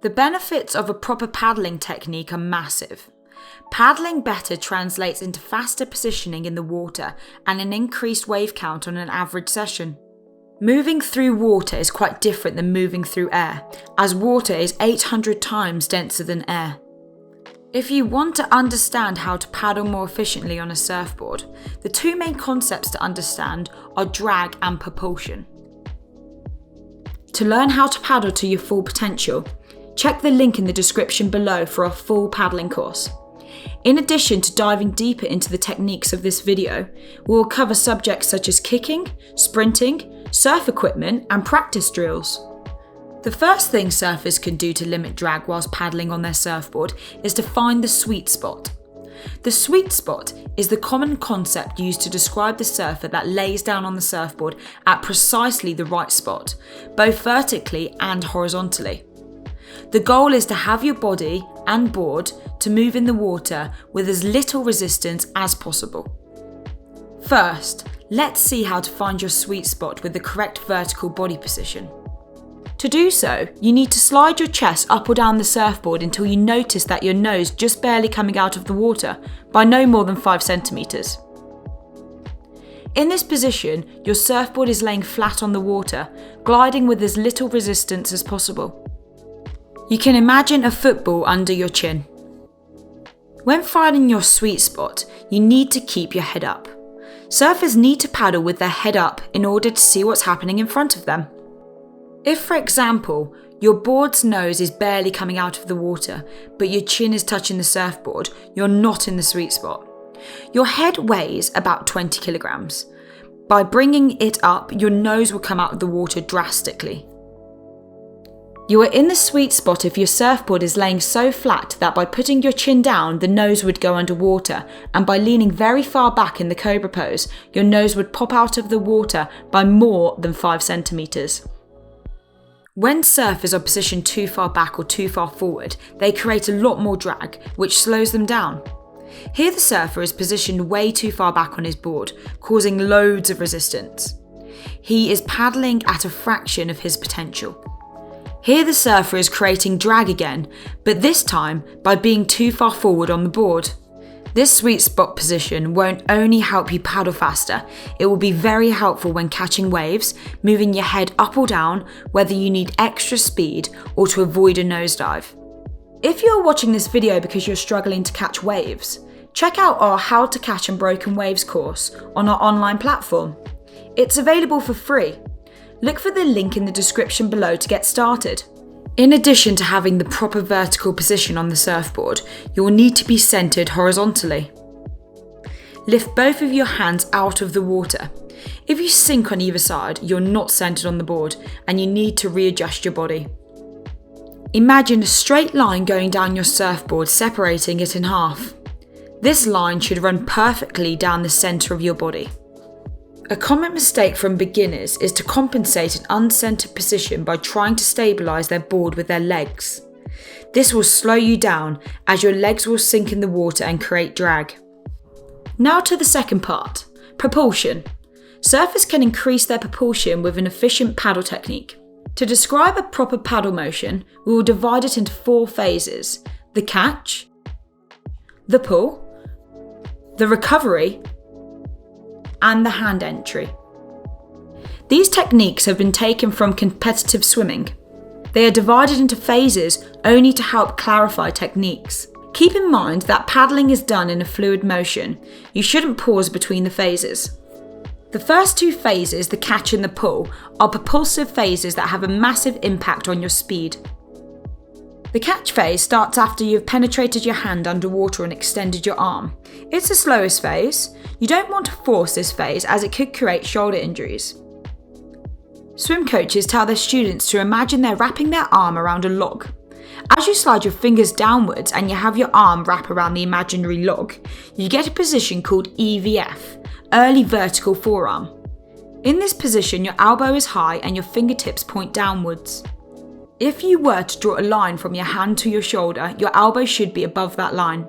The benefits of a proper paddling technique are massive. Paddling better translates into faster positioning in the water and an increased wave count on an average session. Moving through water is quite different than moving through air, as water is 800 times denser than air. If you want to understand how to paddle more efficiently on a surfboard, the two main concepts to understand are drag and propulsion. To learn how to paddle to your full potential, check the link in the description below for our full paddling course. In addition to diving deeper into the techniques of this video, we will cover subjects such as kicking, sprinting, surf equipment and practice drills. The first thing surfers can do to limit drag whilst paddling on their surfboard is to find the sweet spot. The sweet spot is the common concept used to describe the surfer that lays down on the surfboard at precisely the right spot, both vertically and horizontally. The goal is to have your body and board to move in the water with as little resistance as possible. First, let's see how to find your sweet spot with the correct vertical body position. To do so, you need to slide your chest up or down the surfboard until you notice that your nose just barely coming out of the water by no more than 5 centimeters. In this position, your surfboard is laying flat on the water, gliding with as little resistance as possible. You can imagine a football under your chin. When finding your sweet spot, you need to keep your head up. Surfers need to paddle with their head up in order to see what's happening in front of them. If, for example, your board's nose is barely coming out of the water, but your chin is touching the surfboard, you're not in the sweet spot. Your head weighs about 20 kilograms. By bringing it up, your nose will come out of the water drastically. You are in the sweet spot if your surfboard is laying so flat that by putting your chin down, the nose would go underwater, and by leaning very far back in the cobra pose, your nose would pop out of the water by more than 5 centimeters. When surfers are positioned too far back or too far forward, they create a lot more drag, which slows them down. Here the surfer is positioned way too far back on his board, causing loads of resistance. He is paddling at a fraction of his potential. Here the surfer is creating drag again, but this time by being too far forward on the board. This sweet spot position won't only help you paddle faster, it will be very helpful when catching waves, moving your head up or down, whether you need extra speed or to avoid a nosedive. If you're watching this video because you're struggling to catch waves, check out our How to Catch and Broken Waves course on our online platform. It's available for free. Look for the link in the description below to get started. In addition to having the proper vertical position on the surfboard, you will need to be centered horizontally. Lift both of your hands out of the water. If you sink on either side, you're not centered on the board and you need to readjust your body. Imagine a straight line going down your surfboard, separating it in half. This line should run perfectly down the center of your body. A common mistake from beginners is to compensate an uncentered position by trying to stabilize their board with their legs. This will slow you down as your legs will sink in the water and create drag. Now to the second part, propulsion. Surfers can increase their propulsion with an efficient paddle technique. To describe a proper paddle motion, we will divide it into 4 phases: the catch, the pull, the recovery, and the hand entry. These techniques have been taken from competitive swimming. They are divided into phases only to help clarify techniques. Keep in mind that paddling is done in a fluid motion. You shouldn't pause between the phases. The first 2 phases, the catch and the pull, are propulsive phases that have a massive impact on your speed. The catch phase starts after you've penetrated your hand underwater and extended your arm. It's the slowest phase. You don't want to force this phase as it could create shoulder injuries. Swim coaches tell their students to imagine they're wrapping their arm around a log. As you slide your fingers downwards and you have your arm wrap around the imaginary log, you get a position called EVF, early vertical forearm. In this position, your elbow is high and your fingertips point downwards. If you were to draw a line from your hand to your shoulder, your elbow should be above that line.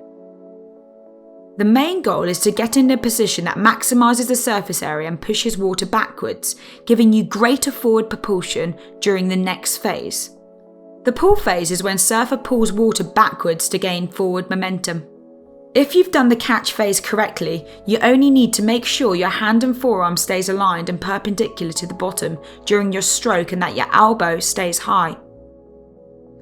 The main goal is to get in a position that maximises the surface area and pushes water backwards, giving you greater forward propulsion during the next phase. The pull phase is when surfer pulls water backwards to gain forward momentum. If you've done the catch phase correctly, you only need to make sure your hand and forearm stays aligned and perpendicular to the bottom during your stroke and that your elbow stays high.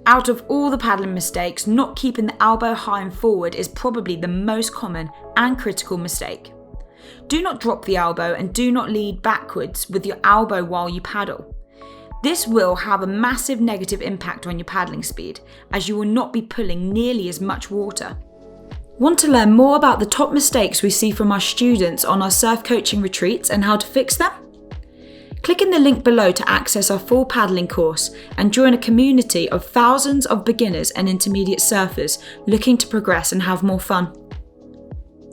Out of all the paddling mistakes, not keeping the elbow high and forward is probably the most common and critical mistake. Do not drop the elbow and do not lead backwards with your elbow while you paddle. This will have a massive negative impact on your paddling speed, as you will not be pulling nearly as much water. Want to learn more about the top mistakes we see from our students on our surf coaching retreats and how to fix them? Click in the link below to access our full paddling course and join a community of thousands of beginners and intermediate surfers looking to progress and have more fun.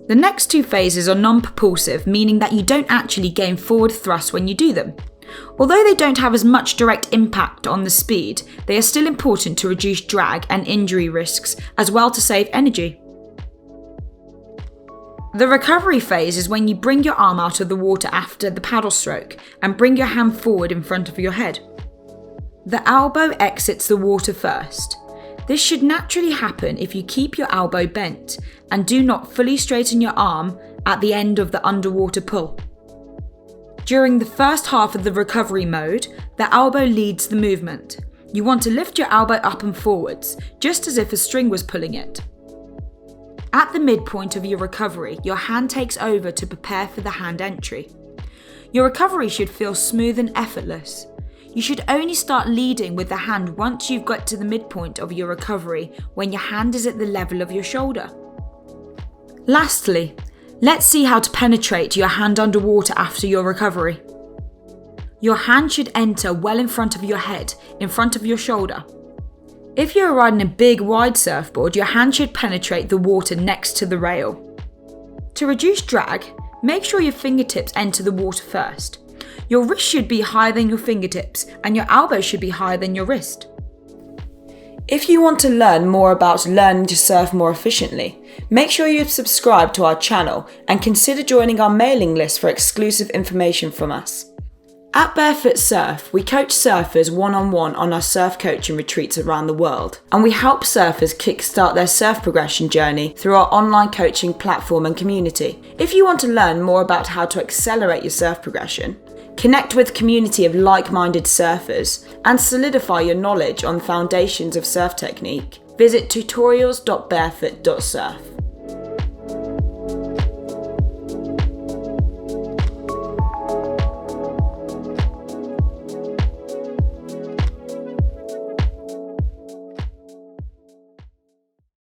The next two phases are non-propulsive, meaning that you don't actually gain forward thrust when you do them. Although they don't have as much direct impact on the speed, they are still important to reduce drag and injury risks, as well to save energy. The recovery phase is when you bring your arm out of the water after the paddle stroke and bring your hand forward in front of your head. The elbow exits the water first. This should naturally happen if you keep your elbow bent and do not fully straighten your arm at the end of the underwater pull. During the first half of the recovery mode, the elbow leads the movement. You want to lift your elbow up and forwards, just as if a string was pulling it. At the midpoint of your recovery, your hand takes over to prepare for the hand entry. Your recovery should feel smooth and effortless. You should only start leading with the hand once you've got to the midpoint of your recovery, when your hand is at the level of your shoulder. Lastly, let's see how to penetrate your hand underwater after your recovery. Your hand should enter well in front of your head, in front of your shoulder. If you're riding a big wide surfboard, your hand should penetrate the water next to the rail. To reduce drag, make sure your fingertips enter the water first. Your wrist should be higher than your fingertips and your elbow should be higher than your wrist. If you want to learn more about learning to surf more efficiently, make sure you subscribe to our channel and consider joining our mailing list for exclusive information from us. At Barefoot Surf, we coach surfers one-on-one on our surf coaching retreats around the world, and we help surfers kickstart their surf progression journey through our online coaching platform and community. If you want to learn more about how to accelerate your surf progression, connect with a community of like-minded surfers, and solidify your knowledge on the foundations of surf technique, visit tutorials.barefoot.surf.